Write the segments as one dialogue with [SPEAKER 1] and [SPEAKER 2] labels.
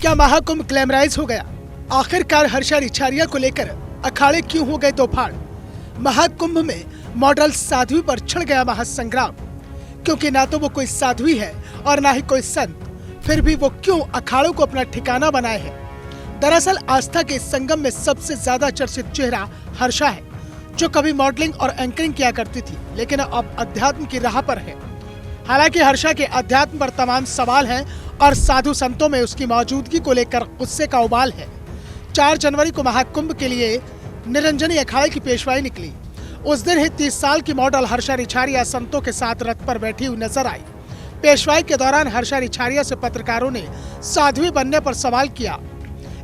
[SPEAKER 1] क्या महाकुंभ ग्लैमराइज हो गया? आखिरकार हर्षा रिछारिया को लेकर अखाड़े क्यों हो गए तोफान? महाकुंभ में मॉडल साध्वी पर छिड़ गया महासंग्राम, क्योंकि ना तो वो कोई साध्वी है और ना ही कोई संत, फिर भी वो क्यों अखाड़ों को अपना ठिकाना बनाए है? दरअसल आस्था के संगम में सबसे ज्यादा चर्चित चेहरा हर्षा है, जो कभी मॉडलिंग और एंकरिंग किया करती थी, लेकिन अब अध्यात्म की राह पर है। हालांकि हर्षा के अध्यात्म पर तमाम सवाल हैं और साधु संतों में उसकी मौजूदगी को लेकर गुस्से का उबाल है। 4 जनवरी को महाकुंभ के लिए निरंजनी अखाड़े की पेशवाई निकली। उस दिन ही 30 साल की मॉडल हर्षा रिछारिया संतों के साथ रथ पर बैठी हुई नजर आई। पेशवाई के दौरान हर्षा रिछारिया से पत्रकारों ने साध्वी बनने पर सवाल किया।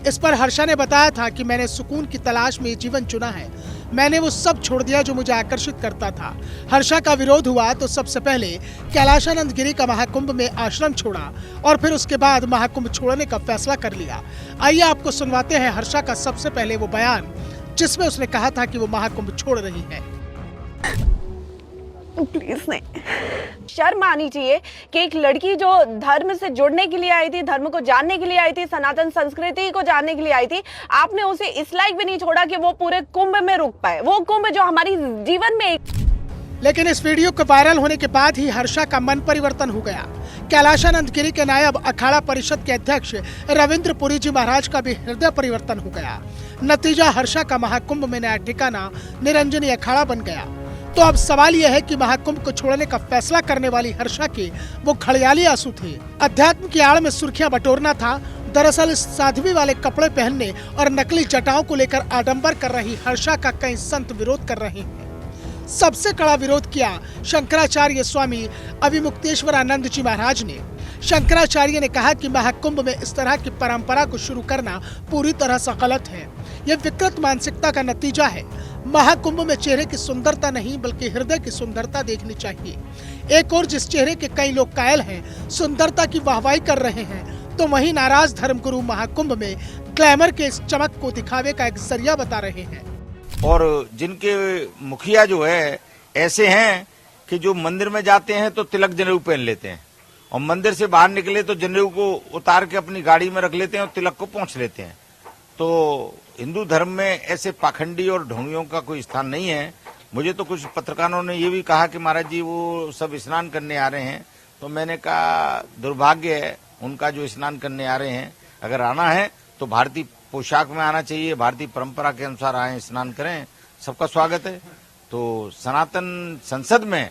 [SPEAKER 1] इस पर हर्षा ने बताया था कि मैंने सुकून की तलाश में जीवन चुना है, मैंने वो सब छोड़ दिया जो मुझे आकर्षित करता था। हर्षा का विरोध हुआ तो सबसे पहले कैलाशानंद गिरी का महाकुंभ में आश्रम छोड़ा और फिर उसके बाद महाकुंभ छोड़ने का फैसला कर लिया। आइए आपको सुनवाते हैं हर्षा का सबसे पहले वो बयान, जिसमें उसने कहा था कि वो महाकुंभ छोड़ रही है।
[SPEAKER 2] प्लीज नहीं, शर्म आनी चाहिए कि एक लड़की जो धर्म से जुड़ने के लिए आई थी, धर्म को जानने के लिए आई थी, सनातन संस्कृति को जानने के लिए आई थी, आपने उसे इस लायक भी नहीं छोड़ा कि वो पूरे कुंभ में रुक पाए, वो कुंभ जो हमारी जीवन में।
[SPEAKER 1] लेकिन इस वीडियो के वायरल होने के बाद ही हर्षा का मन परिवर्तन हो गया। कैलाशानंद गिरी के नायब अखाड़ा परिषद के अध्यक्ष रविंद्र पुरी जी महाराज का भी हृदय परिवर्तन हो गया। नतीजा हर्षा का महाकुंभ में नया ठिकाना निरंजनी अखाड़ा बन गया। तो अब सवाल यह है कि महाकुंभ को छोड़ने का फैसला करने वाली हर्षा के वो घड़ियाली आंसू थे, अध्यात्म की आड़ में सुर्खियां बटोरना था। दरअसल इस साध्वी वाले कपड़े पहनने और नकली जटाओं को लेकर आडंबर कर रही हर्षा का कई संत विरोध कर रहे हैं। सबसे कड़ा विरोध किया शंकराचार्य स्वामी अभिमुक्तेश्वरानंद जी महाराज ने। शंकराचार्य ने कहा कि महाकुंभ में इस तरह की परंपरा को शुरू करना पूरी तरह से गलत है। यह विकृत मानसिकता का नतीजा है। महाकुंभ में चेहरे की सुंदरता नहीं बल्कि हृदय की सुंदरता देखनी चाहिए। एक और जिस चेहरे के कई लोग कायल हैं, सुंदरता की वाहवाही कर रहे हैं, तो वहीं नाराज धर्मगुरु महाकुंभ में ग्लैमर के इस चमक को दिखावे का एक जरिया बता रहे हैं।
[SPEAKER 3] और जिनके मुखिया जो है ऐसे हैं कि जो मंदिर में जाते हैं तो तिलक जनेऊ पहन लेते हैं और मंदिर से बाहर निकले तो जनेऊ को उतार के अपनी गाड़ी में रख लेते हैं और तिलक को पोंछ लेते हैं। तो हिंदू धर्म में ऐसे पाखंडी और ढोंगियों का कोई स्थान नहीं है। मुझे तो कुछ पत्रकारों ने ये भी कहा कि महाराज जी वो सब स्नान करने आ रहे हैं, तो मैंने कहा दुर्भाग्य है उनका जो स्नान करने आ रहे हैं। अगर आना है तो भारतीय पोशाक में आना चाहिए, भारतीय परंपरा के अनुसार आए, स्नान करें, सबका स्वागत है। तो सनातन संसद में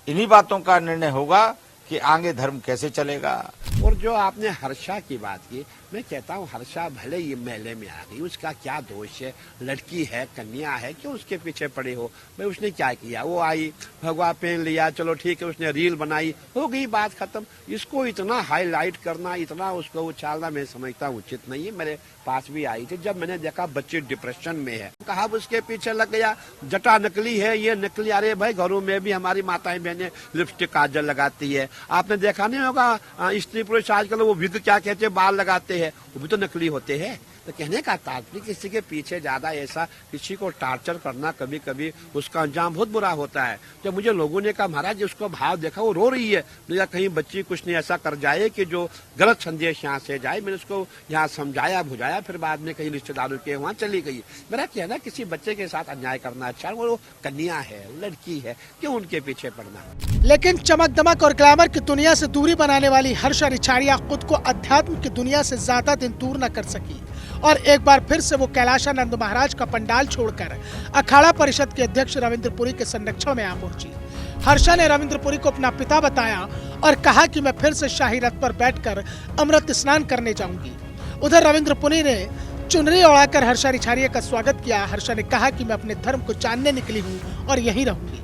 [SPEAKER 3] इन्हीं बातों का निर्णय होगा कि आगे धर्म कैसे चलेगा।
[SPEAKER 4] और जो आपने हर्षा की बात की, मैं कहता हूँ हर्षा भले ये मेले में आ गई, उसका क्या दोष है? लड़की है, कन्या है, क्यों उसके पीछे पड़े हो? भाई उसने क्या किया? वो आई, भगवा पहन लिया, चलो ठीक है, उसने रील बनाई, हो गई बात खत्म। इसको इतना हाईलाइट करना, इतना उसको उछालना मैं समझता हूँ उचित नहीं है। मेरे पास भी आई थी, जब मैंने देखा बच्ची डिप्रेशन में है, कहा उसके पीछे लग गया, जटा नकली है, ये नकली। अरे भाई घरों में भी हमारी माताएं बहनें लिपस्टिक काजल लगाती है, आपने देखा नहीं होगा स्त्री पुरुष आजकल वो विग क्या कहते हैं बाल लगाते हैं, वो भी तो नकली होते हैं। तो कहने का तात्पर्य किसी के पीछे ज्यादा ऐसा किसी को टार्चर करना, कभी कभी उसका अंजाम बहुत बुरा होता है। तो मुझे लोगों ने कहा महाराज उसको भाव देखा, वो रो रही है, या कहीं बच्ची कुछ नहीं ऐसा कर जाए कि जो गलत संदेश यहाँ से जाए। मैंने उसको यहाँ समझाया बुझाया, फिर बाद में कहीं रिश्तेदारों के वहाँ चली गई। मेरा कहना किसी बच्चे के साथ अन्याय करना अच्छा, वो कन्या है, लड़की है, क्यों उनके पीछे पड़ना।
[SPEAKER 1] लेकिन चमक दमक और ग्लैमर की दुनिया से दूरी बनाने वाली हर्षा रिछारिया खुद को अध्यात्म की दुनिया से ज्यादा दिन दूर न कर सकी और एक बार फिर से वो कैलाशानंद महाराज का पंडाल छोड़कर अखाड़ा परिषद के अध्यक्ष रविंद्र पुरी के संरक्षण में आ पहुंची। हर्षा ने रविंद्र पुरी को अपना पिता बताया और कहा कि मैं फिर से शाही रथ पर बैठकर अमृत स्नान करने जाऊंगी। उधर रविंद्र पुरी ने चुनरी ओढ़ाकर हर्षा रिछारिया का स्वागत किया। हर्षा ने कहा कि मैं अपने धर्म को जानने निकली हूँ और यहीं रहूंगी।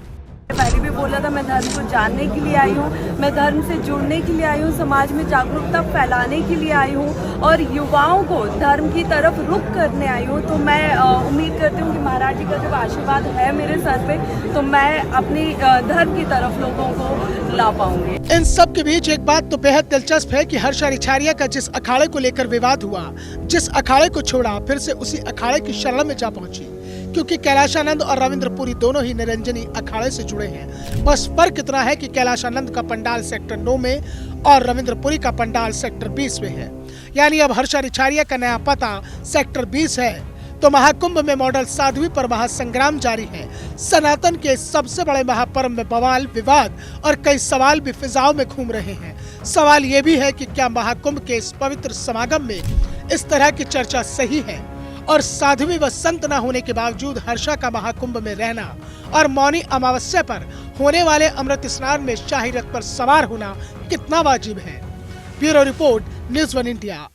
[SPEAKER 2] पहले भी बोला था, मैं धर्म को जानने के लिए आई हूँ, मैं धर्म से जुड़ने के लिए आई हूँ, समाज में जागरूकता फैलाने के लिए आई हूँ और युवाओं को धर्म की तरफ रुख करने आई हूँ। तो मैं उम्मीद करती हूँ कि महाराज जी का जब आशीर्वाद है मेरे सर पे, तो मैं अपनी धर्म की तरफ लोगों को ला पाऊंगी।
[SPEAKER 1] इन सब के बीच एक बात तो बेहद दिलचस्प है कि हर्षा रिछारिया का जिस अखाड़े को लेकर विवाद हुआ, जिस अखाड़े को छोड़ा, फिर से उसी अखाड़े की शरण में जा पहुंची, क्योंकि कैलाशानंद और रविंद्र पुरी दोनों ही निरंजनी अखाड़े से जुड़े हैं। बस फर्क इतना है कि कैलाशानंद का पंडाल सेक्टर 9 में और रविंद्र पुरी का पंडाल सेक्टर 20 में है। यानी अब हर्षा रिछारिया का नया पता सेक्टर 20 है। तो महाकुंभ में मॉडल साध्वी पर महासंग्राम जारी है। सनातन के सबसे बड़े महापर्व में बवाल, विवाद और कई सवाल भी फिजाओं में घूम रहे हैं। सवाल ये भी है कि क्या महाकुंभ के इस पवित्र समागम में इस तरह की चर्चा सही है, और साध्वी व संत न होने के बावजूद हर्षा का महाकुंभ में रहना और मौनी अमावस्या पर होने वाले अमृत स्नान में शाही रथ पर सवार होना कितना वाजिब है। Bureau report, news 1 India.